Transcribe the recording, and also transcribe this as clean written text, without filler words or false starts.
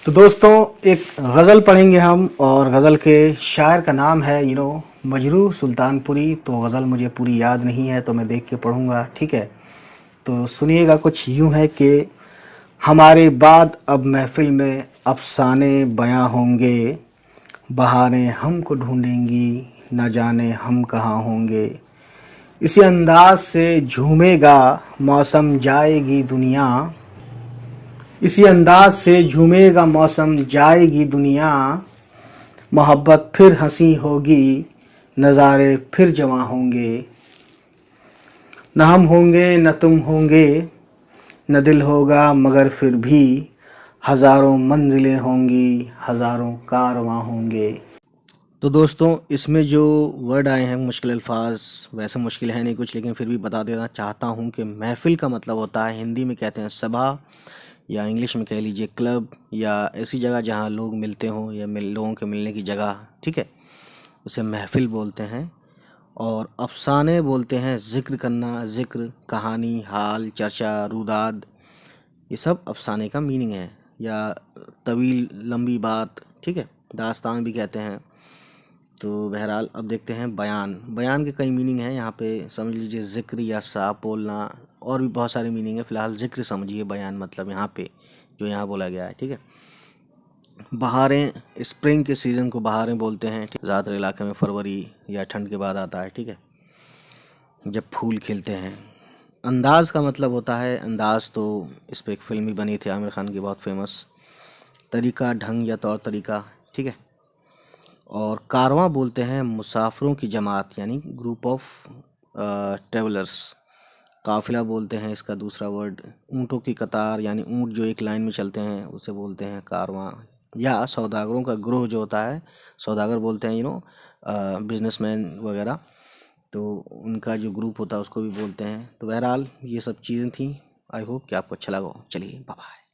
तो दोस्तों एक गज़ल पढ़ेंगे हम, और गज़ल के शायर का नाम है मजरू सुल्तानपुरी। तो गज़ल मुझे पूरी याद नहीं है तो मैं देख के पढ़ूँगा, ठीक है। तो सुनिएगा, कुछ यूँ है कि हमारे बाद अब महफ़िल में अफ़साने बयां होंगे, बहारें हमको ढूंढेंगी, न जाने हम कहाँ होंगे। इसी अंदाज से झूमेगा मौसम जाएगी दुनिया, इसी अंदाज से झूमेगा मौसम जाएगी दुनिया। मोहब्बत फिर हंसी होगी, नज़ारे फिर जवां होंगे। न हम होंगे न तुम होंगे, न दिल होगा मगर फिर भी हज़ारों मंजिलें होंगी, हज़ारों कारवां होंगे। तो दोस्तों इसमें जो वर्ड आए हैं मुश्किल अल्फाज, वैसे मुश्किल है नहीं कुछ, लेकिन फिर भी बता देना चाहता हूँ कि महफ़िल का मतलब होता है, हिंदी में कहते हैं सभा, या इंग्लिश में कह लीजिए क्लब, या ऐसी जगह जहाँ लोग मिलते हों या लोगों के मिलने की जगह, ठीक है, उसे महफ़िल बोलते हैं। और अफ़साने बोलते हैं ज़िक्र करना, ज़िक्र, कहानी, हाल, चर्चा, रुदाद, ये सब अफ़साने का मीनिंग है। या तवील, लंबी बात, ठीक है, दास्तान भी कहते हैं। तो बहरहाल अब देखते हैं बयान। बयान के कई मीनिंग हैं यहाँ पे, समझ लीजिए ज़िक्र या साफ बोलना, और भी बहुत सारे मीनिंग है। फ़िलहाल ज़िक्र समझिए, बयान मतलब यहाँ पे जो यहाँ बोला गया है, ठीक है। बहारें, स्प्रिंग के सीज़न को बहारें बोलते हैं, ठीक। ज़्यादातर इलाके में फरवरी या ठंड के बाद आता है, ठीक है, जब फूल खिलते हैं। अंदाज़ का मतलब होता है, अंदाज़ तो इस पर एक फिल्म भी बनी थी आमिर खान की, बहुत फेमस। तरीका, ढंग या तौर तरीका, ठीक है। और कारवां बोलते हैं मुसाफिरों की जमात, यानी ग्रुप ऑफ ट्रेवलर्स। काफिला बोलते हैं इसका दूसरा वर्ड। ऊँटों की कतार, यानी ऊँट जो एक लाइन में चलते हैं उसे बोलते हैं कारवां। या सौदागरों का ग्रोह जो होता है, सौदागर बोलते हैं बिजनेसमैन वगैरह, तो उनका जो ग्रुप होता है उसको भी बोलते हैं। तो बहरहाल ये सब चीज़ें थी। आई होप कि आपको अच्छा लगा हो। चलिए बाय बाय।